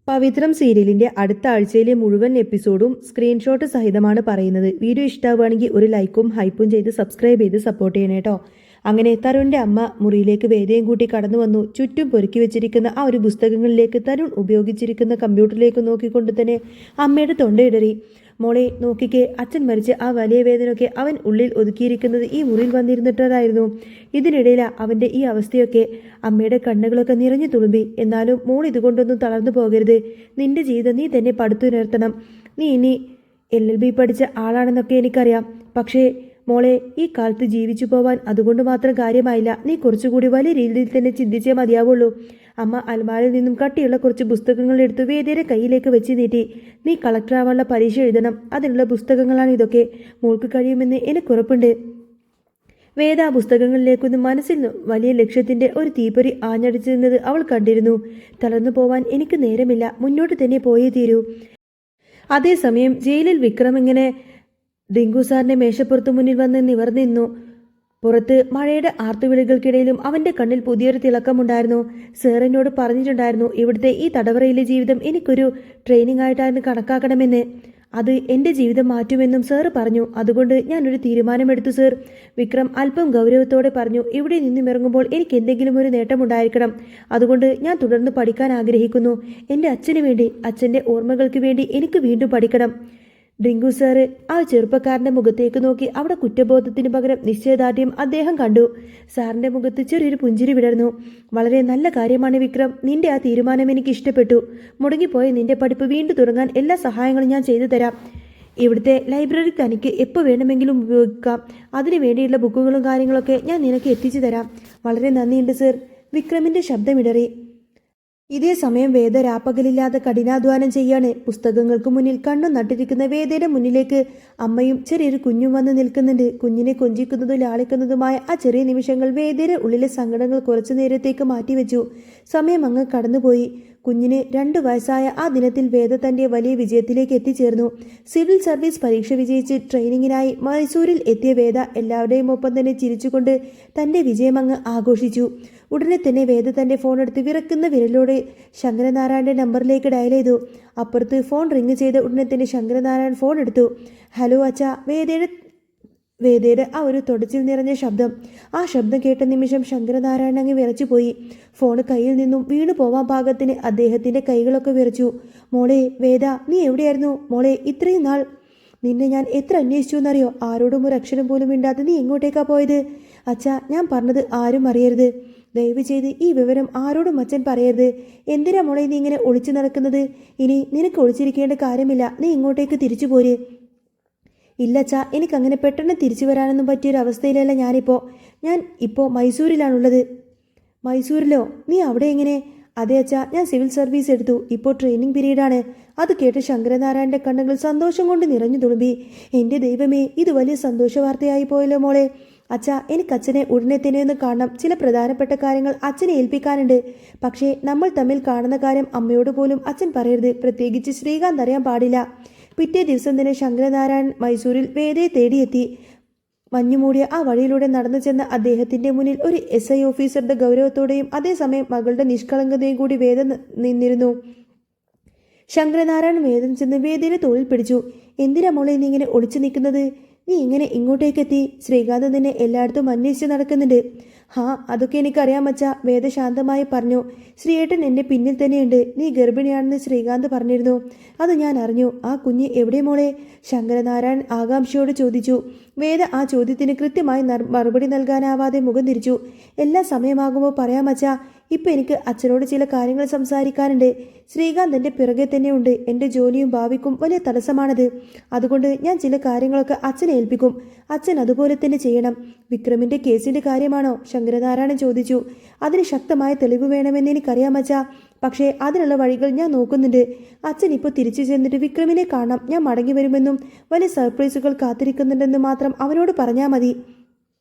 പവിത്രം സീരിയലിന്റെ അടുത്ത ആഴ്ചയിലെ മുഴുവൻ എപ്പിസോഡും സ്ക്രീൻഷോട്ട് സഹിതമാണ് പറയുന്നത്. വീഡിയോ ഇഷ്ടമാവുകയാണെങ്കിൽ ഒരു ലൈക്കും ഹൈപ്പും ചെയ്ത് സബ്സ്ക്രൈബ് ചെയ്ത് സപ്പോർട്ട് ചെയ്യണേ കേട്ടോ. അങ്ങനെ തരുണിന്റെ അമ്മ മുറിയിലേക്ക് വേദയും കൂട്ടി കടന്നു വന്നു. ചുറ്റും പൊറുക്കി വെച്ചിരിക്കുന്ന ആ ഒരു പുസ്തകങ്ങളിലേക്ക് തരുൺ ഉപയോഗിച്ചിരിക്കുന്ന കമ്പ്യൂട്ടറിലേക്ക് നോക്കിക്കൊണ്ട് തന്നെ അമ്മയുടെ തൊണ്ടയിടറി. മോളെ നോക്കിക്കേ, അച്ഛൻ മരിച്ച് ആ വലിയ വേദനയൊക്കെ അവൻ ഉള്ളിൽ ഒതുക്കിയിരിക്കുന്നത് ഈ മുറിയിൽ വന്നിരുന്നിട്ടതായിരുന്നു. ഇതിനിടയിൽ അവൻ്റെ ഈ അവസ്ഥയൊക്കെ. അമ്മയുടെ കണ്ണുകളൊക്കെ നിറഞ്ഞു തുളുമ്പി. എന്നാലും മോൾ ഇതുകൊണ്ടൊന്നും തളർന്നു പോകരുത്. നിന്റെ ജീവിതം നീ തന്നെ പടുത്തുയർത്തണം. നീ ഇനി LLB പഠിച്ച ആളാണെന്നൊക്കെ എനിക്കറിയാം. പക്ഷേ മോളെ, ഈ കാലത്ത് ജീവിച്ചു പോവാൻ അതുകൊണ്ട് മാത്രം കാര്യമായില്ല. നീ കുറച്ചുകൂടി വലിയ രീതിയിൽ തന്നെ ചിന്തിച്ചേ മതിയാവുള്ളൂ. അമ്മ അൽമാരിൽ നിന്നും കട്ടിയുള്ള കുറച്ച് പുസ്തകങ്ങൾ എടുത്ത് വേദിയുടെ കയ്യിലേക്ക് വെച്ച് നീട്ടി. നീ കളക്ടറാവാനുള്ള പരീക്ഷ എഴുതണം. അതിനുള്ള പുസ്തകങ്ങളാണ് ഇതൊക്കെ. മോൾക്ക് കഴിയുമെന്ന് എനിക്കുറപ്പുണ്ട്. വേദ ആ പുസ്തകങ്ങളിലേക്കൊന്ന് മനസ്സിൽ വലിയ ലക്ഷ്യത്തിന്റെ ഒരു തീപ്പൊരി ആഞ്ഞടിച്ചിരുന്നത് അവൾ കണ്ടിരുന്നു. തളർന്നു പോവാൻ എനിക്ക് നേരമില്ല. മുന്നോട്ട് തന്നെ പോയേ തീരൂ. അതേസമയം ജയിലിൽ വിക്രം ഇങ്ങനെ ഡിങ്കു സാറിന്റെ മേശപ്പുറത്തു മുന്നിൽ വന്ന് നിവർന്നിരുന്നു. പുറത്ത് മഴയുടെ ആർത്തുവിളികൾക്കിടയിലും അവന്റെ കണ്ണിൽ പുതിയൊരു തിളക്കമുണ്ടായിരുന്നു. സാർ എന്നോട് പറഞ്ഞിട്ടുണ്ടായിരുന്നു, ഇവിടുത്തെ ഈ തടവറയിലെ ജീവിതം എനിക്കൊരു ട്രെയിനിങ് ആയിട്ടാണ് കണക്കാക്കണമെന്ന്. അത് എൻ്റെ ജീവിതം മാറ്റുമെന്നും സാറ് പറഞ്ഞു. അതുകൊണ്ട് ഞാനൊരു തീരുമാനമെടുത്തു സാർ. വിക്രം അല്പം ഗൗരവത്തോടെ പറഞ്ഞു. ഇവിടെ നിന്നും ഇറങ്ങുമ്പോൾ എനിക്ക് എന്തെങ്കിലും ഒരു നേട്ടമുണ്ടായിരിക്കണം. അതുകൊണ്ട് ഞാൻ തുടർന്ന് പഠിക്കാൻ ആഗ്രഹിക്കുന്നു. എൻ്റെ അച്ഛന് വേണ്ടി, അച്ഛൻ്റെ ഓർമ്മകൾക്ക് വേണ്ടി എനിക്ക് വീണ്ടും പഠിക്കണം. ഡിങ്കു സാറ് ആ ചെറുപ്പക്കാരൻ്റെ മുഖത്തേക്ക് നോക്കി. അവിടെ കുറ്റബോധത്തിന് പകരം നിശ്ചയദാർഢ്യം അദ്ദേഹം കണ്ടു. സാറിൻ്റെ മുഖത്ത് ചെറിയൊരു പുഞ്ചിരി വിടർന്നു. വളരെ നല്ല കാര്യമാണ് വിക്രം. നിന്റെ ആ തീരുമാനം എനിക്ക് ഇഷ്ടപ്പെട്ടു. മുടങ്ങിപ്പോയ നിന്റെ പഠിപ്പ് വീണ്ടും തുടങ്ങാൻ എല്ലാ സഹായങ്ങളും ഞാൻ ചെയ്തു തരാം. ഇവിടുത്തെ ലൈബ്രറി തനിക്ക് എപ്പോൾ വേണമെങ്കിലും ഉപയോഗിക്കാം. അതിനു വേണ്ടിയുള്ള ബുക്കുകളും കാര്യങ്ങളൊക്കെ ഞാൻ നിനക്ക് എത്തിച്ചു തരാം. വളരെ നന്ദിയുണ്ട് സർ. വിക്രമിൻ്റെ ശബ്ദമിടറി. ഇതേ സമയം വേദ രാപ്പകലില്ലാതെ കഠിനാധ്വാനം ചെയ്യാണ്. പുസ്തകങ്ങൾക്ക് മുന്നിൽ കണ്ണു നട്ടിരിക്കുന്ന വേദയുടെ മുന്നിലേക്ക് അമ്മയും ചെറിയൊരു കുഞ്ഞും വന്ന് നിൽക്കുന്നുണ്ട്. കുഞ്ഞിനെ കൊഞ്ചിക്കുന്നതും ലാളിക്കുന്നതുമായ ആ ചെറിയ നിമിഷങ്ങൾ വേദയുടെ ഉള്ളിലെ സങ്കടങ്ങൾ കുറച്ചു നേരത്തേക്ക് മാറ്റിവെച്ചു. സമയം അങ്ങ് കടന്നുപോയി. കുഞ്ഞിന് 2 വയസ്സായ ആ ദിനത്തിൽ വേദ തന്റെ വലിയ വിജയത്തിലേക്ക് എത്തിച്ചേർന്നു. സിവിൽ സർവീസ് പരീക്ഷ വിജയിച്ച് ട്രെയിനിങ്ങിനായി മൈസൂരിൽ എത്തിയ വേദ എല്ലാവരുടെയും ഒപ്പം തന്നെ ചിരിച്ചുകൊണ്ട് തന്റെ വിജയമങ്ങ് ആഘോഷിച്ചു. ഉടനെ തന്നെ വേദ തന്റെ ഫോൺ എടുത്ത് വിറക്കുന്ന വിരലോടെ ശങ്കരനാരായണന്റെ നമ്പറിലേക്ക് ഡയൽ ചെയ്തു. അപ്പുറത്ത് ഫോൺ റിങ് ചെയ്ത ഉടനെ തന്നെ ശങ്കരനാരായണൻ ഫോൺ എടുത്തു. ഹലോ അച്ഛാ. വേദയുടെ ആ ഒരു തുടച്ചിൽ നിറഞ്ഞ ശബ്ദം. ആ ശബ്ദം കേട്ട നിമിഷം ശങ്കരനാരായണൻ അങ്ങ് വിറച്ചുപോയി. ഫോൺ കയ്യിൽ നിന്നും വീണു പോവാൻ പാകത്തിന് അദ്ദേഹത്തിന്റെ കൈകളൊക്കെ വിറച്ചു. മോളെ വേദ, നീ എവിടെയായിരുന്നു മോളെ? ഇത്രയും നാൾ നിന്നെ ഞാൻ എത്ര അന്വേഷിച്ചു എന്നറിയോ? ആരോടും ഒരു അക്ഷരം പോലും മിണ്ടാതെ നീ എങ്ങോട്ടേക്കാ പോയത്? അച്ഛാ, ഞാൻ പറഞ്ഞത് ആരും അറിയരുത്. ദയവ് ചെയ്ത് ഈ വിവരം ആരോടും അച്ഛൻ പറയരുത്. എന്തിനാ മോളെ നീ ഇങ്ങനെ ഒളിച്ചു നടക്കുന്നത്? ഇനി നിനക്ക് ഒളിച്ചിരിക്കേണ്ട കാര്യമില്ല. നീ ഇങ്ങോട്ടേക്ക് തിരിച്ചു പോര്. ഇല്ലച്ചാ, എനിക്കങ്ങനെ പെട്ടെന്ന് തിരിച്ചു വരാനൊന്നും പറ്റിയൊരവസ്ഥയിലല്ല ഞാനിപ്പോൾ. ഞാൻ ഇപ്പോൾ മൈസൂരിലാണുള്ളത്. മൈസൂരിലോ? നീ അവിടെ എങ്ങനെ? അതെ അച്ഛാ, ഞാൻ സിവിൽ സർവീസ് എടുത്തു. ഇപ്പോൾ ട്രെയിനിങ് പീരീഡാണ്. അത് കേട്ട് ശങ്കരനാരായണന്റെ കണ്ണുകൾ സന്തോഷം കൊണ്ട് നിറഞ്ഞു തുളുമ്പി. എൻ്റെ ദൈവമേ, ഇത് വലിയ സന്തോഷ വാർത്തയായി പോയല്ലോ മോളെ. അച്ഛാ, എനിക്ക് അച്ഛനെ ഉടനെ തന്നെ ഒന്ന് കാണണം. ചില പ്രധാനപ്പെട്ട കാര്യങ്ങൾ അച്ഛനെ ഏൽപ്പിക്കാനുണ്ട്. പക്ഷേ നമ്മൾ തമ്മിൽ കാണുന്ന കാര്യം അമ്മയോട് പോലും അച്ഛൻ പറയരുത്. പ്രത്യേകിച്ച് ശ്രീകാന്ത് അറിയാൻ പാടില്ല. പിറ്റേ ദിവസം തന്നെ ശങ്കരനാരായണൻ മൈസൂരിൽ വേദയെ തേടിയെത്തി. മഞ്ഞുമൂടിയ ആ വഴിയിലൂടെ നടന്നു ചെന്ന അദ്ദേഹത്തിന്റെ മുന്നിൽ ഒരു SI ഓഫീസറുടെ ഗൗരവത്തോടെയും അതേസമയം മകളുടെ നിഷ്കളങ്കതയും കൂടി വേദ നിന്നിരുന്നു. ശങ്കരനാരായണൻ വേദം ചെന്ന് വേദയുടെ തോളിൽ പിടിച്ചു. എന്തിനാ മോളെ നീ ഇങ്ങനെ ഒളിച്ചു നിൽക്കുന്നത്? നീ ഇങ്ങനെ ഇങ്ങോട്ടേക്കെത്തി? ശ്രീകാന്ത് നിന്നെ എല്ലായിടത്തും അന്വേഷിച്ച് നടക്കുന്നുണ്ട്. ഹാ, അതൊക്കെ എനിക്കറിയാം അച്ഛാ. വേദ ശാന്തമായി പറഞ്ഞു. ശ്രീയേട്ടൻ എൻ്റെ പിന്നിൽ തന്നെയുണ്ട്. നീ ഗർഭിണിയാണെന്ന് ശ്രീകാന്ത് പറഞ്ഞിരുന്നു. അത് ഞാൻ അറിഞ്ഞു. ആ കുഞ്ഞ് എവിടെ മോളെ? ശങ്കരനാരായണൻ ആകാംക്ഷയോട് ചോദിച്ചു. വേദ ആ ചോദ്യത്തിന് കൃത്യമായി മറുപടി നൽകാനാവാതെ മുഖം തിരിച്ചു. എല്ലാ സമയമാകുമ്പോൾ പറയാം അച്ഛാ. ഇപ്പം എനിക്ക് അച്ഛനോട് ചില കാര്യങ്ങൾ സംസാരിക്കാനുണ്ട്. ശ്രീകാന്ത് എൻ്റെ പിറകെ തന്നെയുണ്ട്. എൻ്റെ ജോലിയും ഭാവിക്കും വലിയ തടസ്സമാണത്. അതുകൊണ്ട് ഞാൻ ചില കാര്യങ്ങളൊക്കെ അച്ഛനെ ഏൽപ്പിക്കും. അച്ഛൻ അതുപോലെ തന്നെ ചെയ്യണം. വിക്രമിൻ്റെ കേസിൻ്റെ കാര്യമാണോ? ശങ്കരനാരായണൻ ചോദിച്ചു. അതിന് ശക്തമായ തെളിവ് വേണമെന്ന് എനിക്കറിയാം അച്ഛാ. പക്ഷേ അതിനുള്ള വഴികൾ ഞാൻ നോക്കുന്നുണ്ട്. അച്ഛൻ ഇപ്പോൾ തിരിച്ചു ചെന്നിട്ട് വിക്രമിനെ കാണാം. ഞാൻ മടങ്ങി വരുമെന്നും വലിയ സർപ്രൈസുകൾ കാത്തിരിക്കുന്നുണ്ടെന്നും മാത്രം അവനോട് പറഞ്ഞാൽ മതി.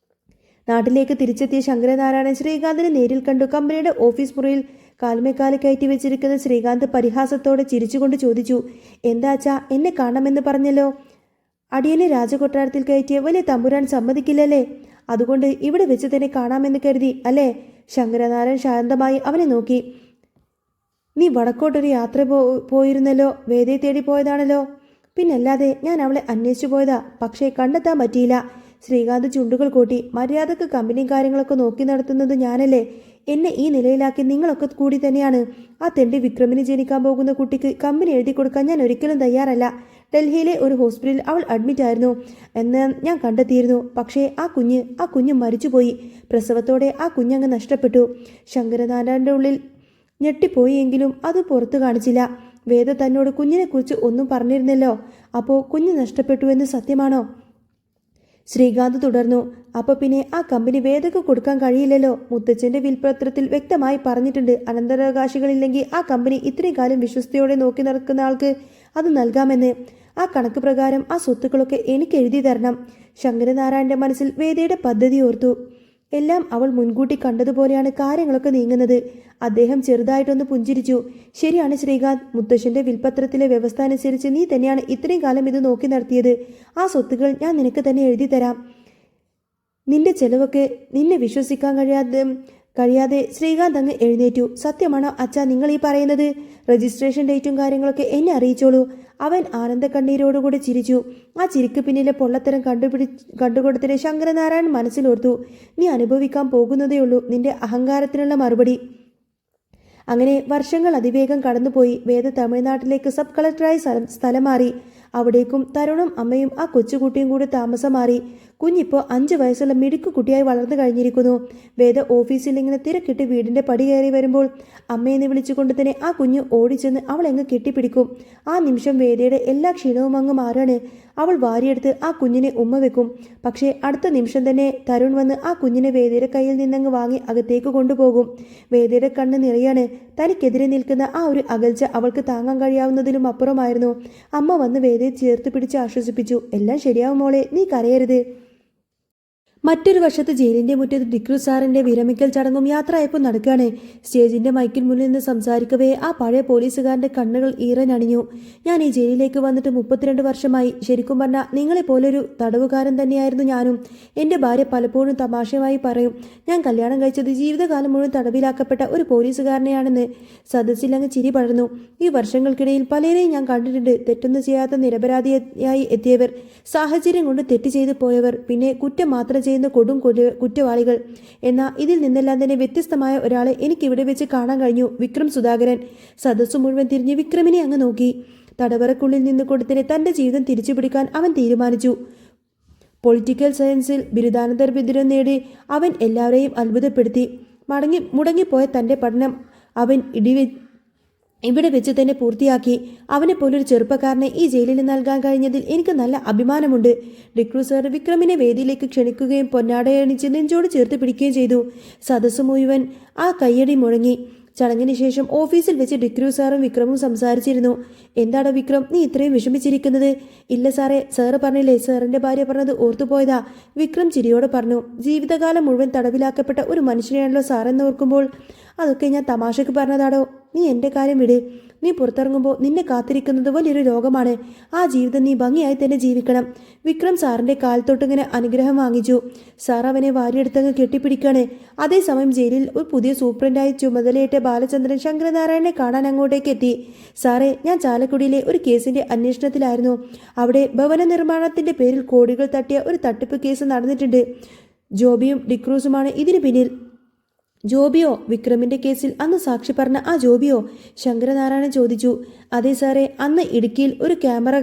നാട്ടിലേക്ക് തിരിച്ചെത്തിയ ശങ്കരനാരായണൻ ശ്രീകാന്തിനെ നേരിൽ കണ്ടു. കമ്പനിയുടെ ഓഫീസ് മുറിയിൽ കാൽമേക്കാല് കയറ്റി വെച്ചിരിക്കുന്ന ശ്രീകാന്ത് പരിഹാസത്തോടെ ചിരിച്ചുകൊണ്ട് ചോദിച്ചു. എന്താ അച്ഛാ, എന്നെ കാണാമെന്ന് പറഞ്ഞല്ലോ. അടിയനെ രാജകൊട്ടാരത്തിൽ കയറ്റിയ വലിയ തമ്പുരാൻ സമ്മതിക്കില്ലല്ലേ? അതുകൊണ്ട് ഇവിടെ വെച്ച് തന്നെ കാണാമെന്ന് കരുതി അല്ലേ? ശങ്കരനാരായണൻ ശാന്തമായി അവനെ നോക്കി. നീ വടക്കോട്ടൊരു യാത്ര പോയിരുന്നല്ലോ, വേദയെ തേടി പോയതാണല്ലോ. പിന്നല്ലാതെ ഞാൻ അവളെ അന്വേഷിച്ചു പോയതാ, പക്ഷേ കണ്ടെത്താൻ പറ്റിയില്ല. ശ്രീകാന്ത് ചുണ്ടുകൾ കൂട്ടി. മര്യാദക്ക് കമ്പനിയും കാര്യങ്ങളൊക്കെ നോക്കി നടത്തുന്നത് ഞാനല്ലേ? എന്നെ ഈ നിലയിലാക്കി നിങ്ങളൊക്കെ കൂടി തന്നെയാണ്. ആ തെണ്ടി വിക്രമിന് ജനിക്കാൻ പോകുന്ന കുട്ടിക്ക് കമ്പനി എഴുതി കൊടുക്കാൻ ഞാൻ ഒരിക്കലും തയ്യാറല്ല. ഡൽഹിയിലെ ഒരു ഹോസ്പിറ്റലിൽ അവൾ അഡ്മിറ്റ് ആയിരുന്നു എന്ന് ഞാൻ കണ്ടെത്തിയിരുന്നു. പക്ഷേ ആ കുഞ്ഞ് മരിച്ചുപോയി. പ്രസവത്തോടെ ആ കുഞ്ഞങ്ങ് നഷ്ടപ്പെട്ടു. ശങ്കരനാരായണന്റെ ഉള്ളിൽ ഞെട്ടിപ്പോയി. എങ്കിലും അത് പുറത്തു കാണിച്ചില്ല. വേദ തന്നോട് കുഞ്ഞിനെക്കുറിച്ച് ഒന്നും പറഞ്ഞിരുന്നല്ലോ. അപ്പോൾ കുഞ്ഞ് നഷ്ടപ്പെട്ടു എന്ന് സത്യമാണോ? ശ്രീകാന്ത് തുടർന്നു. അപ്പോൾ പിന്നെ ആ കമ്പനി വേദക്ക് കൊടുക്കാൻ കഴിയില്ലല്ലോ. മുത്തച്ഛൻ്റെ വിൽപത്രത്തിൽ വ്യക്തമായി പറഞ്ഞിട്ടുണ്ട്, അനന്തരാവകാശികളില്ലെങ്കിൽ ആ കമ്പനി ഇത്രയും കാലം വിശ്വസ്തയോടെ നോക്കി നടക്കുന്ന ആൾക്ക് അത് നൽകാമെന്ന്. ആ കണക്ക് പ്രകാരം ആ സ്വത്തുക്കളൊക്കെ എനിക്ക് എഴുതി തരണം. ശങ്കരനാരായണന്റെ മനസ്സിൽ വേദയുടെ പദ്ധതി ഓർത്തു. എല്ലാം അവൾ മുൻകൂട്ടി കണ്ടതുപോലെയാണ് കാര്യങ്ങളൊക്കെ നീങ്ങുന്നത്. അദ്ദേഹം ചെറുതായിട്ടൊന്ന് പുഞ്ചിരിച്ചു. ശരിയാണ് ശ്രീകാന്ത്, മുത്തശ്ശന്റെ വിൽപത്രത്തിലെ വ്യവസ്ഥ അനുസരിച്ച് നീ തന്നെയാണ് ഇത്രയും കാലം ഇത് നോക്കി നടത്തിയത്. ആ സ്വത്തുക്കൾ ഞാൻ നിനക്ക് തന്നെ എഴുതി തരാം. നിന്റെ ചെലവൊക്കെ. നിന്നെ വിശ്വസിക്കാൻ കഴിയാതെ ശ്രീകാന്ത് അങ്ങ് എഴുന്നേറ്റു. സത്യമാണോ അച്ഛാ നിങ്ങൾ ഈ പറയുന്നത്? രജിസ്ട്രേഷൻ ഡേറ്റും കാര്യങ്ങളൊക്കെ എന്നെ അറിയിച്ചോളൂ. അവൻ ആനന്ദ കണ്ണീരോടുകൂടി ചിരിച്ചു. ആ ചിരിക്ക് പിന്നിലെ പൊള്ളത്തരം കണ്ടുകൊടുത്തിട്ട് ശങ്കരനാരായണൻ മനസ്സിലോർത്തു. നീ അനുഭവിക്കാൻ പോകുന്നതേയുള്ളൂ നിന്റെ അഹങ്കാരത്തിനുള്ള മറുപടി. അങ്ങനെ വർഷങ്ങൾ അതിവേഗം കടന്നുപോയി. വേദ തമിഴ്നാട്ടിലേക്ക് സബ് കളക്ടറായി സ്ഥലം മാറി. അവിടേക്കും തരുണും അമ്മയും ആ കൊച്ചുകുട്ടിയും കൂടി താമസം മാറി. കുഞ്ഞിപ്പോൾ 5 വയസ്സുള്ള മിടുക്ക് കുട്ടിയായി വളർന്നു കഴിഞ്ഞിരിക്കുന്നു. വേദ ഓഫീസിൽ ഇങ്ങനെ തിരക്കിട്ട് വീടിന്റെ പടി കയറി വരുമ്പോൾ അമ്മയെന്ന് വിളിച്ചുകൊണ്ട് തന്നെ ആ കുഞ്ഞ് ഓടിച്ചെന്ന് അവളെങ്ങ് കെട്ടിപ്പിടിക്കും. ആ നിമിഷം വേദയുടെ എല്ലാ ക്ഷീണവും അങ്ങ് മാറാണ്. അവൾ വാരിയെടുത്ത് ആ കുഞ്ഞിനെ ഉമ്മ വെക്കും. പക്ഷേ അടുത്ത നിമിഷം തന്നെ തരുൺ വന്ന് ആ കുഞ്ഞിനെ വേദയുടെ കയ്യിൽ നിന്നങ്ങ് വാങ്ങി അകത്തേക്ക് കൊണ്ടുപോകും. വേദയുടെ കണ്ണ് നിറയാണ്. തനിക്കെതിരെ നിൽക്കുന്ന ആ ഒരു അകൽച്ച അവൾക്ക് താങ്ങാൻ കഴിയാവുന്നതിലും അപ്പുറമായിരുന്നു. അമ്മ വന്ന് വേദയെ ചേർത്ത് പിടിച്ച് ആശ്വസിപ്പിച്ചു. എല്ലാം ശരിയാവും മോളെ, നീ കരയരുത്. മറ്റൊരു വശത്ത് ജയിലിന്റെ മുറ്റത്ത് ഡിക്രു സാറിന്റെ വിരമിക്കൽ ചടങ്ങും യാത്രയപ്പോൾ നടക്കുകയാണ്. സ്റ്റേജിന്റെ മൈക്കിൽ മുന്നിൽ നിന്ന് സംസാരിക്കവേ ആ പഴയ പോലീസുകാരന്റെ കണ്ണുകൾ ഈറനണിഞ്ഞു. ഞാൻ ഈ ജയിലിലേക്ക് വന്നിട്ട് 32 വർഷമായി. ശരിക്കും പറഞ്ഞാൽ നിങ്ങളെപ്പോലൊരു തടവുകാരൻ തന്നെയായിരുന്നു ഞാനും. എൻ്റെ ഭാര്യ പലപ്പോഴും തമാശയായി പറയും, ഞാൻ കല്യാണം കഴിച്ചത് ജീവിതകാലം മുഴുവൻ തടവിലാക്കപ്പെട്ട ഒരു പോലീസുകാരനെയാണെന്ന്. സദസ്സിലങ്ങ് ചിരി പടർന്നു. ഈ വർഷങ്ങൾക്കിടയിൽ പലരെയും ഞാൻ കണ്ടിട്ടുണ്ട്. തെറ്റൊന്നും ചെയ്യാത്ത നിരപരാധിയായി എത്തിയവർ, സാഹചര്യം കൊണ്ട് തെറ്റ് ചെയ്തു പോയവർ, പിന്നെ കുറ്റം മാത്രം ചെയ്യുന്ന കൊടും കുറ്റവാളികൾ. എന്നാൽ ഇതിൽ നിന്നെല്ലാം തന്നെ വ്യത്യസ്തമായ ഒരാളെ എനിക്കിവിടെ വെച്ച് കാണാൻ കഴിഞ്ഞു. വിക്രം സുധാകരൻ. സദസ്സു മുഴുവൻ തിരിഞ്ഞ് വിക്രമിനെ അങ്ങ് നോക്കി. തടവറക്കുള്ളിൽ നിന്ന് കൊടുത്തിനെ തൻ്റെ ജീവിതം തിരിച്ചുപിടിക്കാൻ അവൻ തീരുമാനിച്ചു. പൊളിറ്റിക്കൽ സയൻസിൽ ബിരുദാനന്തര ബിരുദം നേടി അവൻ എല്ലാവരെയും അത്ഭുതപ്പെടുത്തി. മുടങ്ങിപ്പോയ തൻ്റെ പഠനം അവൻ ഇവിടെ വെച്ച് തന്നെ പൂർത്തിയാക്കി. അവനെപ്പോലൊരു ചെറുപ്പക്കാരനെ ഈ ജയിലിൽ നൽകാൻ കഴിഞ്ഞതിൽ എനിക്ക് നല്ല അഭിമാനമുണ്ട്. ഡിക്രു സാർ വിക്രമിനെ വേദിയിലേക്ക് ക്ഷണിക്കുകയും പൊന്നാടയണിച്ച് നെഞ്ചോട് ചേർത്ത് പിടിക്കുകയും ചെയ്തു. സദസ്സ് മുഴുവൻ ആ കയ്യടി മുഴങ്ങി. ചടങ്ങിന് ശേഷം ഓഫീസിൽ വെച്ച് ഡിക്രു സാറും വിക്രമും സംസാരിച്ചിരുന്നു. എന്താടാ വിക്രം, നീ ഇത്രയും വിഷമിച്ചിരിക്കുന്നത്? ഇല്ല സാറേ, സാറ് പറഞ്ഞില്ലേ, സാറിൻ്റെ ഭാര്യ പറഞ്ഞത് ഓർത്തുപോയതാ. വിക്രം ചിരിയോടെ പറഞ്ഞു. ജീവിതകാലം മുഴുവൻ തടവിലാക്കപ്പെട്ട ഒരു മനുഷ്യനെയാണല്ലോ സാറെന്ന് ഓർക്കുമ്പോൾ അതൊക്കെ ഞാൻ തമാശക്ക് പറഞ്ഞതാടോ. നീ എൻ്റെ കാര്യം വിട്. നീ പുറത്തിറങ്ങുമ്പോൾ നിന്നെ കാത്തിരിക്കുന്നത് വലിയൊരു ലോകമാണ്. ആ ജീവിതം നീ ഭംഗിയായി തന്നെ ജീവിക്കണം. വിക്രം സാറിൻ്റെ കാൽത്തൊട്ടിങ്ങനെ അനുഗ്രഹം വാങ്ങിച്ചു. സാർ അവനെ വാരിയെടുത്തങ്ങ് കെട്ടിപ്പിടിക്കാണ്. അതേസമയം ജയിലിൽ ഒരു പുതിയ സൂപ്രണ്ടായി ചുമതലയേറ്റ ബാലചന്ദ്രൻ ശങ്കരനാരായണനെ കാണാൻ അങ്ങോട്ടേക്ക് എത്തി. സാറേ, ഞാൻ ചാലക്കുടിയിലെ ഒരു കേസിൻ്റെ അന്വേഷണത്തിലായിരുന്നു. അവിടെ ഭവന നിർമ്മാണത്തിൻ്റെ പേരിൽ കോടികൾ തട്ടിയ ഒരു തട്ടിപ്പ് കേസ് നടന്നിട്ടുണ്ട്. ജോബിയും ഡിക്രൂസുമാണ് ഇതിന് പിന്നിൽ. ജോബിയോ? വിക്രമിന്റെ കേസിൽ അന്ന് സാക്ഷി പറഞ്ഞ ആ ജോബിയോ? ശങ്കരനാരായണൻ ചോദിച്ചു. അതെ സാറേ, അന്ന് ഇടുക്കിയിൽ ഒരു ക്യാമറ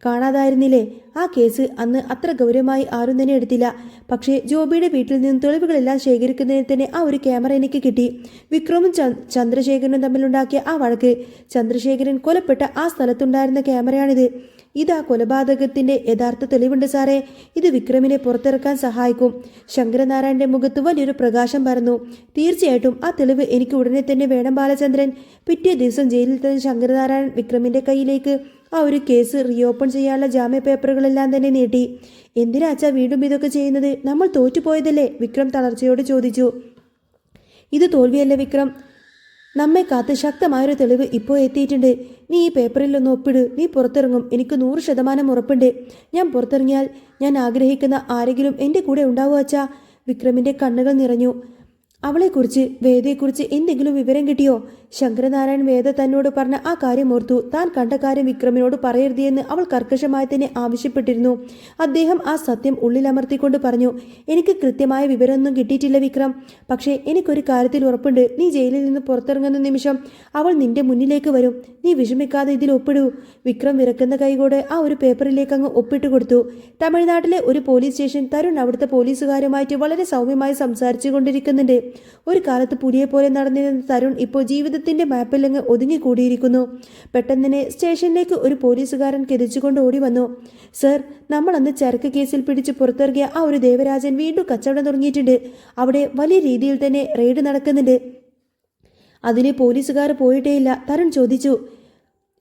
കാണാതായിരുന്നില്ലേ? ആ കേസ് അന്ന് അത്ര ഗൗരവമായി ആരും തന്നെ എടുത്തില്ല. പക്ഷേ ജോബിയുടെ വീട്ടിൽ നിന്നും തെളിവുകളെല്ലാം ശേഖരിക്കുന്നതിന് തന്നെ ആ ഒരു ക്യാമറ എനിക്ക് കിട്ടി. വിക്രമും ചന്ദ്രശേഖരനും തമ്മിലുണ്ടാക്കിയ ആ വഴക്ക്, ചന്ദ്രശേഖരൻ കൊലപ്പെട്ട ആ സ്ഥലത്തുണ്ടായിരുന്ന ക്യാമറയാണിത്. ഇതാ കൊലപാതകത്തിന്റെ യഥാർത്ഥ തെളിവുണ്ട് സാറേ. ഇത് വിക്രമിനെ പുറത്തിറക്കാൻ സഹായിക്കും. ശങ്കരനാരായണന്റെ മുഖത്ത് വലിയൊരു പ്രകാശം പരന്നു. തീർച്ചയായിട്ടും ആ തെളിവ് എനിക്ക് ഉടനെ തന്നെ വേണം ബാലചന്ദ്രൻ. പിറ്റേ ദിവസം ജയിലിൽ തന്നെ ശങ്കരനാരായണൻ വിക്രമിന്റെ കയ്യിലേക്ക് ആ ഒരു കേസ് റീഓപ്പൺ ചെയ്യാനുള്ള ജാമ്യ പേപ്പറുകളെല്ലാം തന്നെ നീട്ടി. എന്തിനാ അച്ഛാ വീണ്ടും ഇതൊക്കെ ചെയ്യുന്നത്? നമ്മൾ തോറ്റുപോയതല്ലേ? വിക്രം തളർച്ചയോട് ചോദിച്ചു. ഇത് തോൽവിയല്ല വിക്രം, നമ്മെ കാത്ത് ശക്തമായൊരു തെളിവ് ഇപ്പോൾ എത്തിയിട്ടുണ്ട്. നീ ഈ പേപ്പറിലൊന്ന് ഒപ്പിട്. നീ പുറത്തിറങ്ങും, എനിക്ക് 100% ഉറപ്പുണ്ട്. ഞാൻ പുറത്തിറങ്ങിയാൽ ഞാൻ ആഗ്രഹിക്കുന്ന ആരെങ്കിലും എൻ്റെ കൂടെ ഉണ്ടാവുക അച്ഛാ. വിക്രമിൻ്റെ കണ്ണുകൾ നിറഞ്ഞു. അവളെക്കുറിച്ച് വേദയെക്കുറിച്ച് എന്തെങ്കിലും വിവരം കിട്ടിയോ? ശങ്കരനാരായൺ വേദ തന്നോട് പറഞ്ഞ ആ കാര്യം ഓർത്തു. താൻ കണ്ട കാര്യം വിക്രമിനോട് പറയരുതെന്ന് അവൾ കർക്കശമായി തന്നെ ആവശ്യപ്പെട്ടിരുന്നു. അദ്ദേഹം ആ സത്യം ഉള്ളിലമർത്തിക്കൊണ്ട് പറഞ്ഞു, എനിക്ക് കൃത്യമായ വിവരമൊന്നും കിട്ടിയിട്ടില്ല വിക്രം. പക്ഷേ എനിക്കൊരു കാര്യത്തിൽ ഉറപ്പുണ്ട്, നീ ജയിലിൽ നിന്ന് പുറത്തിറങ്ങുന്ന നിമിഷം അവൾ നിന്റെ മുന്നിലേക്ക് വരും. നീ വിഷമിക്കാതെ ഇതിൽ ഒപ്പിടൂ. വിക്രം വിറക്കുന്ന കൈകോടെ ആ ഒരു പേപ്പറിലേക്ക് അങ്ങ് ഒപ്പിട്ട് കൊടുത്തു. തമിഴ്നാട്ടിലെ ഒരു പോലീസ് സ്റ്റേഷൻ. തരുൺ അവിടുത്തെ പോലീസുകാരുമായിട്ട് വളരെ സൗമ്യമായി സംസാരിച്ചു കൊണ്ടിരിക്കുന്നുണ്ട്. ഒരു കാലത്ത് പുലിയെ പോലെ നടന്നിരുന്ന തരുൺ ഇപ്പോൾ ജീവിതത്തിന്റെ മാപ്പിൽ അങ്ങ് ഒതുങ്ങിക്കൂടിയിരിക്കുന്നു. പെട്ടെന്ന് തന്നെ സ്റ്റേഷനിലേക്ക് ഒരു പോലീസുകാരൻ കിതച്ചുകൊണ്ട് ഓടി വന്നു. സർ, നമ്മൾ അന്ന് ചരക്ക് കേസിൽ പിടിച്ച് പുറത്തിറങ്ങിയ ആ ഒരു ദേവരാജൻ വീണ്ടും കച്ചവടം തുടങ്ങിയിട്ടുണ്ട്. അവിടെ വലിയ രീതിയിൽ തന്നെ റെയ്ഡ് നടക്കുന്നുണ്ട്. അതിന് പോലീസുകാർ പോയിട്ടേയില്ല. തരുൺ ചോദിച്ചു.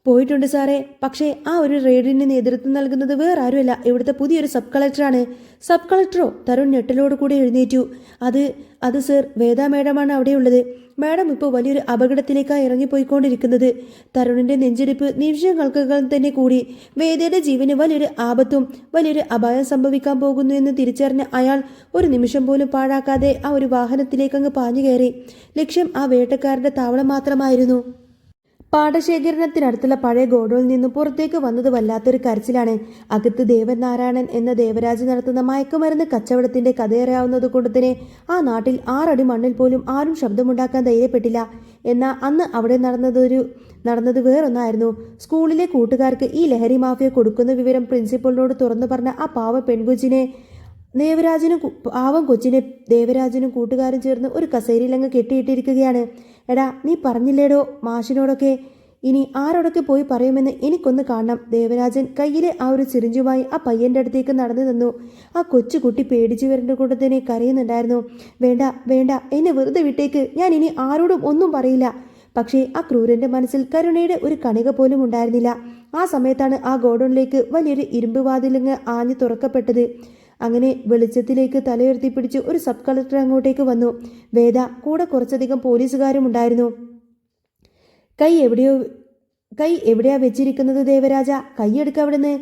പോയിട്ടുണ്ട് സാറേ, പക്ഷേ ആ ഒരു റെയ്ഡിന് നേതൃത്വം നൽകുന്നത് വേറെ ആരുമല്ല, ഇവിടുത്തെ പുതിയൊരു സബ് കളക്ടറാണ്. സബ് കളക്ടറോ? തരുൺ ഞെട്ടലോട് കൂടി എഴുന്നേറ്റു. അത് സർ, വേദ മാഡമാണ് അവിടെയുള്ളത്. മാഡം ഇപ്പോൾ വലിയൊരു അപകടത്തിലേക്കാണ് ഇറങ്ങിപ്പോയിക്കൊണ്ടിരിക്കുന്നത്. തരുണിന്റെ നെഞ്ചിടിപ്പ് നിമിഷങ്ങൾക്കകം തന്നെ കൂടി. വേദയുടെ ജീവന് വലിയൊരു ആപത്തും വലിയൊരു അപായം സംഭവിക്കാൻ പോകുന്നു എന്ന് തിരിച്ചറിഞ്ഞ അയാൾ ഒരു നിമിഷം പോലും പാഴാക്കാതെ ആ ഒരു വാഹനത്തിലേക്ക് അങ്ങ് പാഞ്ഞു കയറി. ലക്ഷ്യം ആ വേട്ടക്കാരുടെ താവളം മാത്രമായിരുന്നു. പാടശേഖരണത്തിനടുത്തുള്ള പഴയ ഗോഡൌണിൽ നിന്നും പുറത്തേക്ക് വന്നത് വല്ലാത്തൊരു കരച്ചിലാണ്. അകത്ത് ദേവനാരായണൻ എന്ന ദേവരാജ് നടത്തുന്ന മയക്കുമരുന്ന് കച്ചവടത്തിന്റെ കഥയറിയാവുന്നത് കൊണ്ട് തന്നെ ആ നാട്ടിൽ 6 അടി മണ്ണിൽ പോലും ആരും ശബ്ദമുണ്ടാക്കാൻ ധൈര്യപ്പെട്ടില്ല. എന്നാൽ അന്ന് അവിടെ നടന്നത് വേറൊന്നായിരുന്നു. സ്കൂളിലെ കൂട്ടുകാർക്ക് ഈ ലഹരി മാഫിയ കൊടുക്കുന്ന വിവരം പ്രിൻസിപ്പളിനോട് തുറന്നു പറഞ്ഞ ആ പാവ പെൺകൊച്ചിനെ ദേവരാജനും കൂട്ടുകാരും ചേർന്ന് ഒരു കസേരയിൽ അങ്ങ് കെട്ടിയിട്ടിരിക്കുകയാണ്. എടാ, നീ പറഞ്ഞില്ലേടോ മാഷിനോടൊക്കെ? ഇനി ആരോടൊക്കെ പോയി പറയുമെന്ന് എനിക്കൊന്ന് കാണണം. ദേവരാജൻ കയ്യിലെ ആ ഒരു സിറിഞ്ചുമായി ആ പയ്യന്റെ അടുത്തേക്ക് നടന്നു നിന്നു. ആ കൊച്ചുകുട്ടി പേടിച്ചു വരേണ്ട കൂടെ തന്നെ കരയുന്നുണ്ടായിരുന്നു. വേണ്ട വേണ്ട, എന്നെ വെറുതെ വിട്ടേക്ക്, ഞാൻ ഇനി ആരോടും ഒന്നും പറയില്ല. പക്ഷേ ആ ക്രൂരന്റെ മനസ്സിൽ കരുണയുടെ ഒരു കണിക പോലും ഉണ്ടായിരുന്നില്ല. ആ സമയത്താണ് ആ ഗോഡൌണിലേക്ക് വലിയൊരു ഇരുമ്പ് വാതിലങ്ങ് ആഞ്ഞു തുറക്കപ്പെട്ടത്. അങ്ങനെ വെളിച്ചത്തിലേക്ക് തലയുയർത്തി പിടിച്ച് ഒരു സബ് കളക്ടർ അങ്ങോട്ടേക്ക് വന്നു. വേദ കൂടെ കുറച്ചധികം പോലീസുകാരും ഉണ്ടായിരുന്നു. കൈ എവിടെയാ വെച്ചിരിക്കുന്നത് ദേവരാജ? കൈയെടുക്ക അവിടുന്ന്.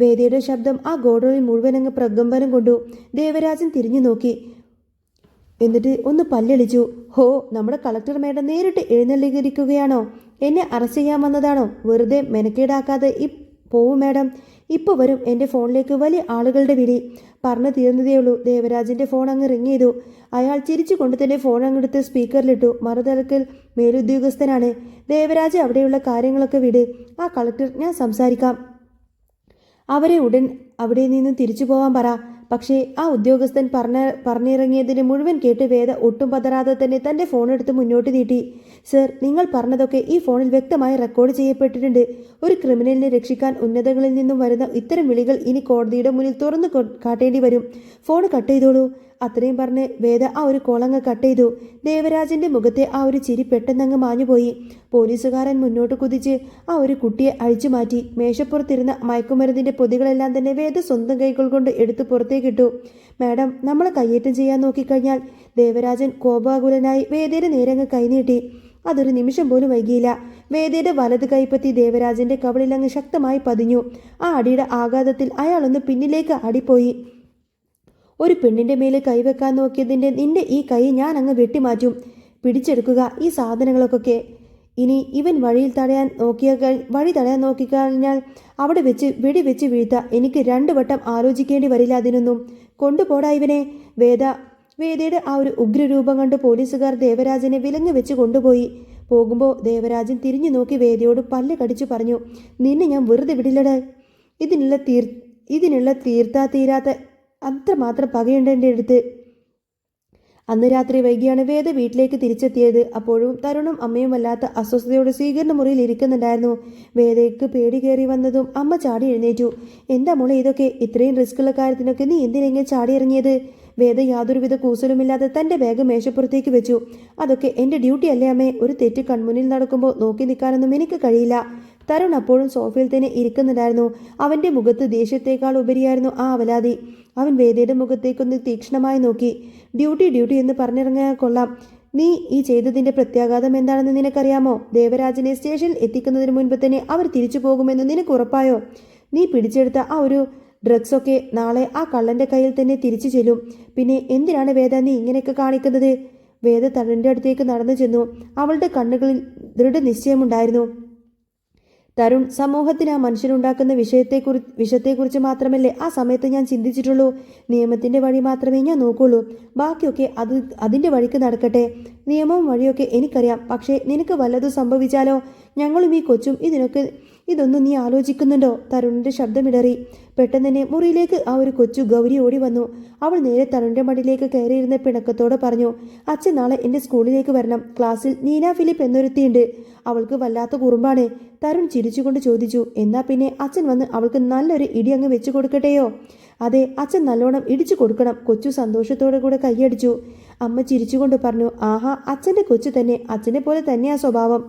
വേദയുടെ ശബ്ദം ആ ഗോഡൌണിൽ മുഴുവൻ അങ്ങ് പ്രകമ്പനം കൊണ്ടു. ദേവരാജൻ തിരിഞ്ഞു നോക്കി. എന്നിട്ട് ഒന്ന് പല്ലളിച്ചു. ഹോ, നമ്മുടെ കളക്ടർ മേഡം നേരിട്ട് എഴുന്നള്ളിയിരിക്കുകയാണോ? എന്നെ അറസ്റ്റ് ചെയ്യാൻ വന്നതാണോ? വെറുതെ മെനക്കേടാക്കാതെ പോവും മാഡം. ഇപ്പോൾ വരും എൻ്റെ ഫോണിലേക്ക് വലിയ ആളുകളുടെ വിളി. പറഞ്ഞു തീർന്നതേയുള്ളൂ. ദേവരാജിൻ്റെ ഫോൺ അങ്ങ് റിങ് ചെയ്തു. അയാൾ ചിരിച്ചു കൊണ്ട് തന്നെ ഫോൺ അങ്ങെടുത്ത് സ്പീക്കറിലിട്ടു. മറുതലക്കൽ മേലുദ്യോഗസ്ഥനാണ്. ദേവരാജ്, അവിടെയുള്ള കാര്യങ്ങളൊക്കെ വിട്. ആ കളക്ടർ ഞാൻ സംസാരിക്കാം. അവരെ ഉടൻ അവിടെ നിന്ന് തിരിച്ചു പോവാൻ പറ. പക്ഷേ ആ ഉദ്യോഗസ്ഥൻ പറഞ്ഞിറങ്ങിയതിന് മുഴുവൻ കേട്ട് വേദ ഒട്ടും പതറാതെ തന്നെ തൻ്റെ ഫോണെടുത്ത് മുന്നോട്ട് നീട്ടി. സർ, നിങ്ങൾ പറഞ്ഞതൊക്കെ ഈ ഫോണിൽ വ്യക്തമായി റെക്കോർഡ് ചെയ്യപ്പെട്ടിട്ടുണ്ട്. ഒരു ക്രിമിനലിനെ രക്ഷിക്കാൻ ഉന്നതകളിൽ നിന്നും വരുന്ന ഇത്തരം വിളികൾ ഇനി കോടതിയുടെ മുന്നിൽ തുറന്നു കാട്ടേണ്ടി വരും. ഫോൺ കട്ട് ചെയ്തോളൂ. അത്രയും പറഞ്ഞ് വേദ ആ ഒരു കോളങ്ങ് കട്ട് ചെയ്തു. ദേവരാജന്റെ മുഖത്തെ ആ ഒരു ചിരി പെട്ടെന്നങ്ങ് മാഞ്ഞുപോയി. പോലീസുകാരൻ മുന്നോട്ട് കുതിച്ച് ആ ഒരു കുട്ടിയെ അഴിച്ചു മാറ്റി. മേശപ്പുറത്തിരുന്ന മയക്കുമരുന്നിന്റെ പൊതികളെല്ലാം തന്നെ വേദ സ്വന്തം കൈകൾ കൊണ്ട് എടുത്ത് പുറത്തേക്കിട്ടു. മാഡം, നമ്മളെ കയ്യേറ്റം ചെയ്യാൻ നോക്കിക്കഴിഞ്ഞാൽ? ദേവരാജൻ കോപാകുലനായി വേദയുടെ നേരങ്ങ് കൈനീട്ടി. അതൊരു നിമിഷം പോലും വൈകിയില്ല. വേദയുടെ വലത് കൈപ്പത്തി ദേവരാജന്റെ കവളിലങ്ങ് ശക്തമായി പതിഞ്ഞു. ആ അടിയുടെ ആഘാതത്തിൽ അയാളൊന്ന് പിന്നിലേക്ക് അടിപ്പോയി. ഒരു പെണ്ണിന്റെ മേലെ കൈവെക്കാൻ നോക്കിയതിൻ്റെ നിന്റെ ഈ കൈ ഞാൻ അങ്ങ് വെട്ടിമാറ്റും. പിടിച്ചെടുക്കുക ഈ സാധനങ്ങളൊക്കെ. ഇനി ഇവൻ വഴി തടയാൻ നോക്കിക്കഴിഞ്ഞാൽ അവിടെ വെച്ച് വെടിവെച്ച് വീഴ്ത്ത. എനിക്ക് 2 വട്ടം ആലോചിക്കേണ്ടി വരില്ല അതിനൊന്നും. കൊണ്ടുപോടാ ഇവനെ. വേദയുടെ ആ ഒരു ഉഗ്രരൂപം കണ്ട് പോലീസുകാർ ദേവരാജനെ വിലങ്ങ് വെച്ച് കൊണ്ടുപോയി. പോകുമ്പോൾ ദേവരാജൻ തിരിഞ്ഞു നോക്കി വേദയോട് പല്ല് കടിച്ചു പറഞ്ഞു, നിന്നെ ഞാൻ വെറുതെ വിടില്ലടേ. ഇതിനുള്ള തീരാത്ത അത്രമാത്രം പകയുണ്ട് എൻ്റെ അടുത്ത്. അന്ന് രാത്രി വൈകിയാണ് വേദ വീട്ടിലേക്ക് തിരിച്ചെത്തിയത്. അപ്പോഴും തരുണും അമ്മയും വല്ലാത്ത അസ്വസ്ഥതയോടെ സ്വീകരണ മുറിയിൽ ഇരിക്കുന്നുണ്ടായിരുന്നു. വേദയ്ക്ക് പേടി കയറി വന്നതും അമ്മ ചാടി എഴുന്നേറ്റു. എന്താ മോളെ ഇതൊക്കെ? ഇത്രയും റിസ്ക്കുള്ള കാര്യത്തിനൊക്കെ നീ എന്തിനെങ്ങനെ ചാടി ഇറങ്ങിയത്? വേദ യാതൊരുവിധ കൂസലുമില്ലാതെ തൻ്റെ ബാഗ് മേശപ്പുറത്തേക്ക് വെച്ചു. അതൊക്കെ എൻ്റെ ഡ്യൂട്ടി അല്ലേ അമ്മേ. ഒരു തെറ്റ് കൺമുന്നിൽ നടക്കുമ്പോൾ നോക്കി നിൽക്കാനൊന്നും എനിക്ക് കഴിയില്ല. തരുൺ അപ്പോഴും സോഫയിൽ തന്നെ ഇരിക്കുന്നുണ്ടായിരുന്നു. അവൻ്റെ മുഖത്ത് ദേഷ്യത്തേക്കാൾ ഉപരിയായിരുന്നു ആ അവലാതി. അവൻ വേദയുടെ മുഖത്തേക്കൊന്ന് തീക്ഷ്ണമായി നോക്കി. ഡ്യൂട്ടി എന്ന് പറഞ്ഞിറങ്ങാൻ കൊള്ളാം. നീ ഈ ചെയ്തതിൻ്റെ പ്രത്യാഘാതം എന്താണെന്ന് നിനക്കറിയാമോ? ദേവരാജനെ സ്റ്റേഷനിൽ എത്തിക്കുന്നതിന് മുൻപ് തന്നെ അവർ തിരിച്ചു പോകുമെന്ന് നിനക്ക് ഉറപ്പായോ? നീ പിടിച്ചെടുത്ത ആ ഒരു ഡ്രഗ്സൊക്കെ നാളെ ആ കള്ളൻ്റെ കയ്യിൽ തന്നെ തിരിച്ചു ചെല്ലും. പിന്നെ എന്തിനാണ് വേദ നീ ഇങ്ങനെയൊക്കെ കാണിക്കുന്നത്? വേദ തരുണിൻ്റെ അടുത്തേക്ക് നടന്നു ചെന്നു. അവളുടെ കണ്ണുകളിൽ ദൃഢനിശ്ചയമുണ്ടായിരുന്നു. തരുൺ, സമൂഹത്തിന് ആ മനുഷ്യനുണ്ടാക്കുന്ന വിഷത്തെക്കുറിച്ച് മാത്രമല്ലേ ആ സമയത്ത് ഞാൻ ചിന്തിച്ചിട്ടുള്ളൂ. നിയമത്തിൻ്റെ വഴി മാത്രമേ ഞാൻ നോക്കുള്ളൂ. ബാക്കിയൊക്കെ അതിൻ്റെ വഴിക്ക് നടക്കട്ടെ. നിയമവും വഴിയൊക്കെ എനിക്കറിയാം. പക്ഷേ നിനക്ക് വല്ലതും സംഭവിച്ചാലോ? ഞങ്ങളും ഈ കൊച്ചും ഇതൊന്നും നീ ആലോചിക്കുന്നുണ്ടോ? തരുണിൻ്റെ ശബ്ദമിടറി. പെട്ടെന്ന് തന്നെ മുറിയിലേക്ക് ആ ഒരു കൊച്ചു ഗൗരി ഓടി വന്നു. അവൾ നേരെ തരുണിൻ്റെ മടിയിലേക്ക് കയറിയിരുന്ന പിണക്കത്തോടെ പറഞ്ഞു, അച്ഛൻ നാളെ എൻ്റെ സ്കൂളിലേക്ക് വരണം. ക്ലാസ്സിൽ നീന ഫിലിപ്പ് എന്നൊരുത്തിയുണ്ട്. അവൾക്ക് വല്ലാത്ത കുറുമ്പാണ്. തരുൺ ചിരിച്ചുകൊണ്ട് ചോദിച്ചു, എന്നാ പിന്നെ അച്ഛൻ വന്ന് അവൾക്ക് നല്ലൊരു ഇടി അങ്ങ് വെച്ചു കൊടുക്കട്ടെയോ? അതെ, അച്ഛൻ നല്ലോണം ഇടിച്ചു കൊടുക്കണം. കൊച്ചു സന്തോഷത്തോടെ കൂടെ കൈയടിച്ചു. അമ്മ ചിരിച്ചുകൊണ്ട് പറഞ്ഞു, ആഹാ, അച്ഛൻ്റെ കൊച്ചു തന്നെ. അച്ഛനെ പോലെ തന്നെയാ സ്വഭാവം.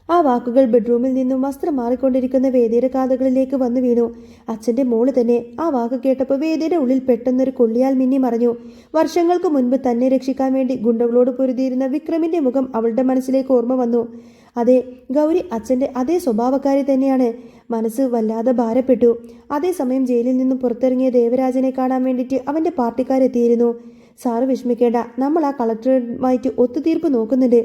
ആ വാക്കുകൾ ബെഡ്റൂമിൽ നിന്നും വസ്ത്രം മാറിക്കൊണ്ടിരിക്കുന്ന വേദിയുടെ കാതുകളിലേക്ക് വന്നു വീണു. അച്ഛൻ്റെ മോള് തന്നെ. ആ വാക്ക് കേട്ടപ്പോൾ വേദിയുടെ ഉള്ളിൽ പെട്ടെന്നൊരു കൊള്ളിയാൽ മിന്നി മറഞ്ഞു. വർഷങ്ങൾക്ക് മുൻപ് തന്നെ രക്ഷിക്കാൻ വേണ്ടി ഗുണ്ടകളോട് പൊരുതിയിരുന്ന വിക്രമിൻ്റെ മുഖം അവളുടെ മനസ്സിലേക്ക് ഓർമ്മ വന്നു. അതെ, ഗൗരി അച്ഛൻ്റെ അതേ സ്വഭാവക്കാരി തന്നെയാണ്. മനസ്സ് വല്ലാതെ ഭാരപ്പെട്ടു. അതേസമയം ജയിലിൽ നിന്നും പുറത്തിറങ്ങിയ ദേവരാജനെ കാണാൻ വേണ്ടിയിട്ട് അവൻ്റെ പാർട്ടിക്കാരെത്തിയിരുന്നു. സാറ് വിഷമിക്കേണ്ട, നമ്മൾ ആ കളക്ടറുമായിട്ട് ഒത്തുതീർപ്പ് നോക്കുന്നുണ്ട്.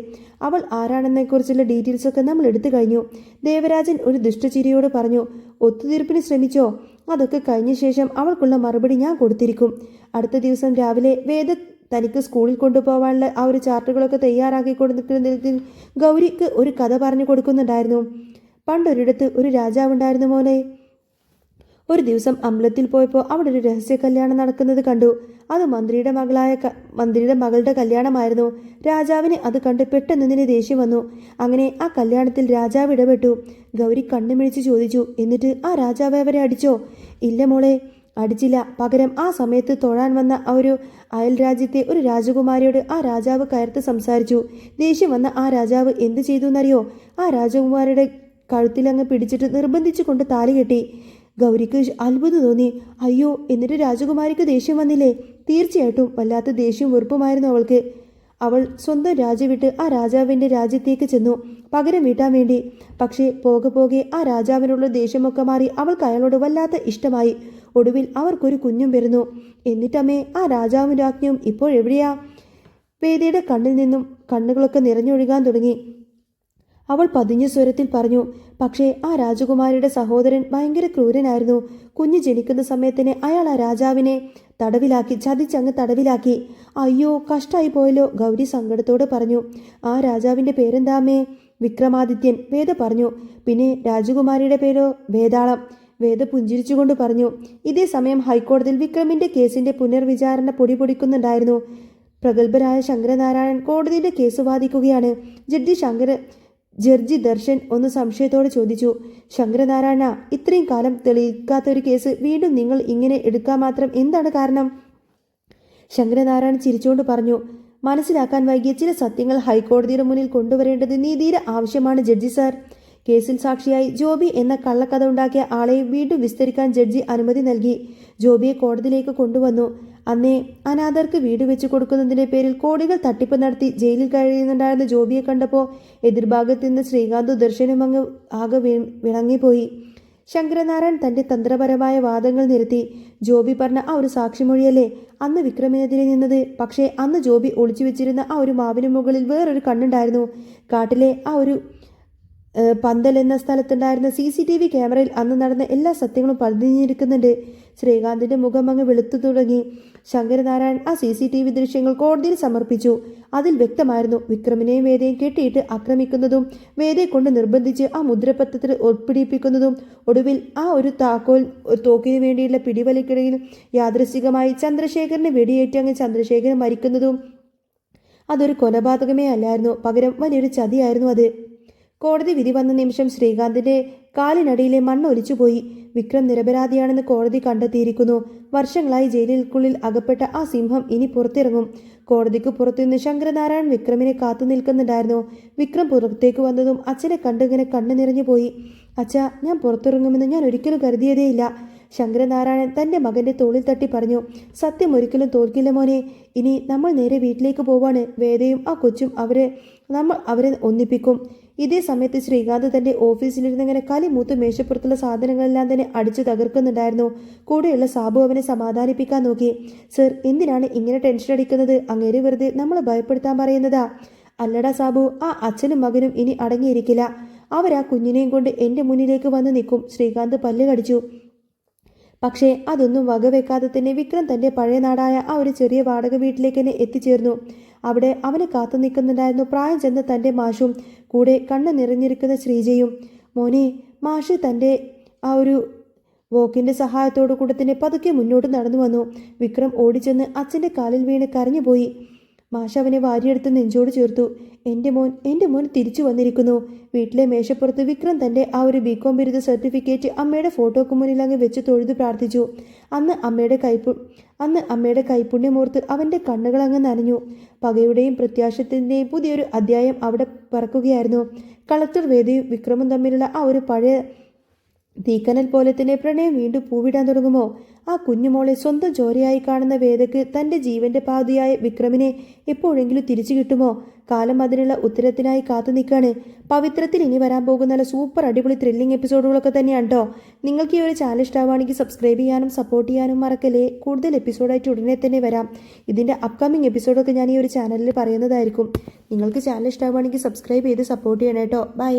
അവൾ ആരാണെന്നതിനെക്കുറിച്ചുള്ള ഡീറ്റെയിൽസൊക്കെ നമ്മൾ എടുത്തു കഴിഞ്ഞു. ദേവരാജൻ ഒരു ദുഷ്ടചിരിയോട് പറഞ്ഞു. ഒത്തുതീർപ്പിന് ശ്രമിച്ചോ? അതൊക്കെ കഴിഞ്ഞ ശേഷം അവൾക്കുള്ള മറുപടി ഞാൻ കൊടുത്തിരിക്കും. അടുത്ത ദിവസം രാവിലെ വേദ തനിക്ക് സ്കൂളിൽ കൊണ്ടുപോകാനുള്ള ആ ഒരു ചാർട്ടുകളൊക്കെ തയ്യാറാക്കി കൊടുക്കുന്നതിൽ ഗൗരിക്ക് ഒരു കഥ പറഞ്ഞു കൊടുക്കുന്നുണ്ടായിരുന്നു. പണ്ടൊരിടത്ത് ഒരു രാജാവുണ്ടായിരുന്നു മോനെ. ഒരു ദിവസം അമ്പലത്തിൽ പോയപ്പോൾ അവിടെ ഒരു രഹസ്യ കല്യാണം നടക്കുന്നത് കണ്ടു. അത് മന്ത്രിയുടെ മകളുടെ കല്യാണമായിരുന്നു. രാജാവിന് അത് കണ്ട് പെട്ടെന്ന് ദേഷ്യം വന്നു. അങ്ങനെ ആ കല്യാണത്തിൽ രാജാവ് ഇടപെട്ടു. ഗൗരി കണ്ണുമിഴിച്ച് ചോദിച്ചു, എന്നിട്ട് ആ രാജാവ് അവരെ അടിച്ചോ? ഇല്ല മോളെ, അടിച്ചില്ല. പകരം ആ സമയത്ത് തൊഴാൻ വന്ന ആ ഒരു അയൽ രാജ്യത്തെ ഒരു രാജകുമാരിയോട് ആ രാജാവ് കയർത്ത് സംസാരിച്ചു. ദേഷ്യം വന്ന ആ രാജാവ് എന്ത് ചെയ്തു എന്നറിയോ? ആ രാജകുമാരിയുടെ കഴുത്തിലങ്ങ് പിടിച്ചിട്ട് നിർബന്ധിച്ചു കൊണ്ട് താലി കെട്ടി. ഗൗരിക്ക് അത്ഭുതം തോന്നി. അയ്യോ, എന്നിട്ട് രാജകുമാരിക്ക് ദേഷ്യം വന്നില്ലേ? തീർച്ചയായിട്ടും വല്ലാത്ത ദേഷ്യവും വെറുപ്പുമായിരുന്നു അവൾക്ക്. അവൾ സ്വന്തം രാജ്യം വിട്ട് ആ രാജാവിൻ്റെ രാജ്യത്തേക്ക് ചെന്നു, പകരം വീട്ടാൻ വേണ്ടി. പക്ഷേ പോകെ പോകെ ആ രാജാവിനുള്ള ദേഷ്യമൊക്കെ മാറി അവൾക്ക് അയാളോട് വല്ലാത്ത ഇഷ്ടമായി. ഒടുവിൽ അവർക്കൊരു കുഞ്ഞും പിറന്നു. എന്നിട്ടമ്മേ, ആ രാജാവും രാജ്ഞിയും ഇപ്പോഴെവിടെയാ? വേദിയുടെ കണ്ണിൽ നിന്നും കണ്ണുകളൊക്കെ നിറഞ്ഞൊഴുകാൻ തുടങ്ങി. അവൾ പതിഞ്ഞ സ്വരത്തിൽ പറഞ്ഞു, പക്ഷേ ആ രാജകുമാരിയുടെ സഹോദരൻ ഭയങ്കര ക്രൂരനായിരുന്നു. കുഞ്ഞ് ജനിക്കുന്ന സമയത്തിന് അയാൾ ആ രാജാവിനെ ചതിച്ചങ്ങ് തടവിലാക്കി. അയ്യോ, കഷ്ടായി പോയല്ലോ, ഗൗരി സങ്കടത്തോടെ പറഞ്ഞു. ആ രാജാവിൻ്റെ പേരെന്താമേ? വിക്രമാദിത്യൻ, വേദ പറഞ്ഞു. പിന്നെ രാജകുമാരിയുടെ പേരോ? വേതാളം. വേദ പുഞ്ചിരിച്ചുകൊണ്ട് പറഞ്ഞു. ഇതേ സമയം ഹൈക്കോടതിയിൽ വിക്രമിൻ്റെ കേസിൻ്റെ പുനർവിചാരണ പൊടിപൊടിക്കുന്നുണ്ടായിരുന്നു. പ്രഗത്ഭരായ ശങ്കരനാരായണൻ കോടതിയുടെ കേസ് വാദിക്കുകയാണ്. ജഡ്ജി ദർശൻ ഒന്ന് സംശയത്തോടെ ചോദിച്ചു, ശങ്കരനാരായണ, ഇത്രയും കാലം തെളിയിക്കാത്തൊരു കേസ് വീണ്ടും നിങ്ങൾ ഇങ്ങനെ എടുക്കാൻ മാത്രം എന്താണ് കാരണം? ശങ്കരനാരായണൻ ചിരിച്ചുകൊണ്ട് പറഞ്ഞു, മനസ്സിലാക്കാൻ വൈകിയ ചില സത്യങ്ങൾ ഹൈക്കോടതിയുടെ മുന്നിൽ കൊണ്ടുവരേണ്ടത് നീതിയുടെ ആവശ്യമാണ് ജഡ്ജി സാർ. കേസിൽ സാക്ഷിയായി ജോബി എന്ന കള്ളക്കഥ ഉണ്ടാക്കിയ ആളെ വീണ്ടും വിസ്തരിക്കാൻ ജഡ്ജി അനുമതി നൽകി. ജോബിയെ കോടതിയിലേക്ക് കൊണ്ടുവന്നു. അന്നേ അനാഥർക്ക് വീട് വെച്ചു കൊടുക്കുന്നതിൻ്റെ പേരിൽ കോടികൾ തട്ടിപ്പ് നടത്തി ജയിലിൽ കഴിയുന്നുണ്ടായിരുന്ന ജോബിയെ കണ്ടപ്പോൾ എതിർഭാഗത്ത് നിന്ന് ശ്രീകാന്ത് ദർശനം ആകെ വിളങ്ങിപ്പോയി. ശങ്കരനാരായൺ തൻ്റെ തന്ത്രപരമായ വാദങ്ങൾ നിരത്തി. ജോബി പറഞ്ഞ ആ ഒരു സാക്ഷിമൊഴിയല്ലേ അന്ന് വിക്രമിനെതിരെ നിന്നത്? പക്ഷേ അന്ന് ജോബി ഒളിച്ചു വെച്ചിരുന്ന ആ ഒരു മാവിന് മുകളിൽ വേറൊരു കണ്ണുണ്ടായിരുന്നു. കാട്ടിലെ ആ ഒരു പന്തൽ എന്ന സ്ഥലത്തുണ്ടായിരുന്ന CCTV ക്യാമറയിൽ അന്ന് നടന്ന എല്ലാ സത്യങ്ങളും പതിഞ്ഞിരിക്കുന്നുണ്ട്. ശ്രീകാന്തിൻ്റെ മുഖം അങ്ങ് വെളുത്തു തുടങ്ങി. ശങ്കരനാരായൺ ആ CCTV ദൃശ്യങ്ങൾ കോടതിയിൽ സമർപ്പിച്ചു. അതിൽ വ്യക്തമായിരുന്നു വിക്രമിനെയും വേദയും കെട്ടിയിട്ട് ആക്രമിക്കുന്നതും വേദയെ കൊണ്ട് നിർബന്ധിച്ച് ആ മുദ്രപത്രത്തിൽ ഒപ്പിടിപ്പിക്കുന്നതും ഒടുവിൽ ആ ഒരു തോക്കിനു വേണ്ടിയുള്ള പിടിവലിക്കിടയിൽ യാദൃശ്ചികമായി ചന്ദ്രശേഖരനെ വെടിയേറ്റ് അങ്ങ് ചന്ദ്രശേഖരൻ മരിക്കുന്നതും അതൊരു കൊലപാതകമേ അല്ലായിരുന്നു, പകരം വലിയൊരു ചതിയായിരുന്നു അത്. കോടതി വിധി വന്ന നിമിഷം ശ്രീകാന്തിൻ്റെ കാലിനടിയിലെ മണ്ണ് ഒലിച്ചുപോയി. വിക്രം നിരപരാധിയാണെന്ന് കോടതി കണ്ടെത്തിയിരിക്കുന്നു. വർഷങ്ങളായി ജയിലിൽക്കുള്ളിൽ അകപ്പെട്ട ആ സിംഹം ഇനി പുറത്തിറങ്ങും. കോടതിക്ക് പുറത്തുനിന്ന് ശങ്കരനാരായൺ വിക്രമിനെ കാത്തു നിൽക്കുന്നുണ്ടായിരുന്നു. വിക്രം പുറത്തേക്ക് വന്നതും അച്ഛനെ കണ്ടിങ്ങനെ കണ്ണു നിറഞ്ഞു പോയി. അച്ഛ, ഞാൻ പുറത്തിറങ്ങുമെന്ന് ഞാൻ ഒരിക്കലും കരുതിയതേയില്ല. ശങ്കരനാരായണൻ തൻ്റെ മകൻ്റെ തോളിൽ തട്ടി പറഞ്ഞു. സത്യം ഒരിക്കലും തോൽക്കില്ല മോനെ. ഇനി നമ്മൾ നേരെ വീട്ടിലേക്ക് പോവാണ്. വേദയും ആ കൊച്ചും നമ്മൾ അവരെ ഒന്നിപ്പിക്കും. ഇതേ സമയത്ത് ശ്രീകാന്ത് തന്റെ ഓഫീസിലിരുന്ന് ഇങ്ങനെ കലിമൂത്ത് മേശപ്പുറത്തുള്ള സാധനങ്ങളെല്ലാം തന്നെ അടിച്ചു തകർക്കുന്നുണ്ടായിരുന്നു. കൂടെയുള്ള സാബു അവനെ സമാധാനിപ്പിക്കാൻ നോക്കി. സർ, എന്തിനാണ് ഇങ്ങനെ ടെൻഷൻ അടിക്കുന്നത്? അങ്ങേര് വെറുതെ നമ്മളെ ഭയപ്പെടുത്താൻ പറയുന്നതാ. അല്ലടാ സാബു, ആ അച്ഛനും മകനും ഇനി അടങ്ങിയിരിക്കില്ല. അവരാ കുഞ്ഞിനെയും കൊണ്ട് എൻ്റെ മുന്നിലേക്ക് വന്ന് നിൽക്കും. ശ്രീകാന്ത് പല്ല് കടിച്ചു. പക്ഷേ അതൊന്നും വകവെക്കാതെ തന്നെ വിക്രം തൻ്റെ പഴയ നാടായ ആ ഒരു ചെറിയ വാടക വീട്ടിലേക്ക് തന്നെ എത്തിച്ചേർന്നു. അവിടെ അവനെ കാത്തു നിൽക്കുന്നുണ്ടായിരുന്നു പ്രായം ചെന്ന തൻ്റെ മാഷും കൂടെ കണ്ണ് നിറഞ്ഞിരിക്കുന്ന ശ്രീജയും. മോനെ, മാഷ് തൻ്റെ ആ ഒരു വോക്കിൻ്റെ സഹായത്തോടു കൂടെ തന്നെ പതുക്കെ മുന്നോട്ട് നടന്നു വന്നു. വിക്രം ഓടിച്ചെന്ന് അച്ഛൻ്റെ കാലിൽ വീണ് കരഞ്ഞുപോയി. മാഷ് അവനെ വാരിയെടുത്ത് നെഞ്ചോട് ചേർത്തു. എൻ്റെ മോൻ തിരിച്ചു വന്നിരിക്കുന്നു. വീട്ടിലെ മേശപ്പുറത്ത് വിക്രം തൻ്റെ ആ ഒരു ബികോം ബിരുദ സർട്ടിഫിക്കറ്റ് അമ്മയുടെ ഫോട്ടോക്ക് മുന്നിൽ അങ്ങ് വെച്ച് തൊഴുതു പ്രാർത്ഥിച്ചു. അന്ന് അമ്മയുടെ കൈപുണ്യമോർത്ത് അവൻ്റെ കണ്ണുകൾ അങ്ങ് നനഞ്ഞു. പകയുടെയും പ്രത്യാശത്തിൻ്റെയും പുതിയൊരു അധ്യായം അവിടെ പറക്കുകയായിരുന്നു. കളക്ടർ വേദിയും വിക്രമും തമ്മിലുള്ള ആ ഒരു പഴയ തീക്കനൽ പോലെ തന്നെ പ്രണയം വീണ്ടും പൂവിടാൻ തുടങ്ങുമോ? ആ കുഞ്ഞുമോളെ സ്വന്തം ചോരയായി കാണുന്ന വേദയ്ക്ക് തൻ്റെ ജീവന്റെ പാതിയായ വിക്രമിനെ എപ്പോഴെങ്കിലും തിരിച്ചു കിട്ടുമോ? കാലം അതിനുള്ള ഉത്തരത്തിനായി കാത്തു നിൽക്കാണ്. പവിത്രത്തിൽ ഇനി വരാൻ പോകുന്ന സൂപ്പർ അടിപൊളി ത്രില്ലിംഗ് എപ്പിസോഡുകളൊക്കെ തന്നെയാണ് കേട്ടോ. നിങ്ങൾക്ക് ഈ ഒരു ചാനൽ ഇഷ്ടമാണെങ്കിൽ സബ്സ്ക്രൈബ് ചെയ്യാനും സപ്പോർട്ട് ചെയ്യാനും മറക്കല്ലേ. കൂടുതൽ എപ്പിസോഡായിട്ട് ഉടനെ തന്നെ വരാം. ഇതിൻ്റെ അപ്കമിങ് എപ്പിസോഡൊക്കെ ഞാൻ ഈ ഒരു ചാനലിൽ പറയുന്നതായിരിക്കും. നിങ്ങൾക്ക് ചാനൽ ഇഷ്ടമാണെങ്കിൽ സബ്സ്ക്രൈബ് ചെയ്ത് സപ്പോർട്ട് ചെയ്യണം കേട്ടോ. ബൈ.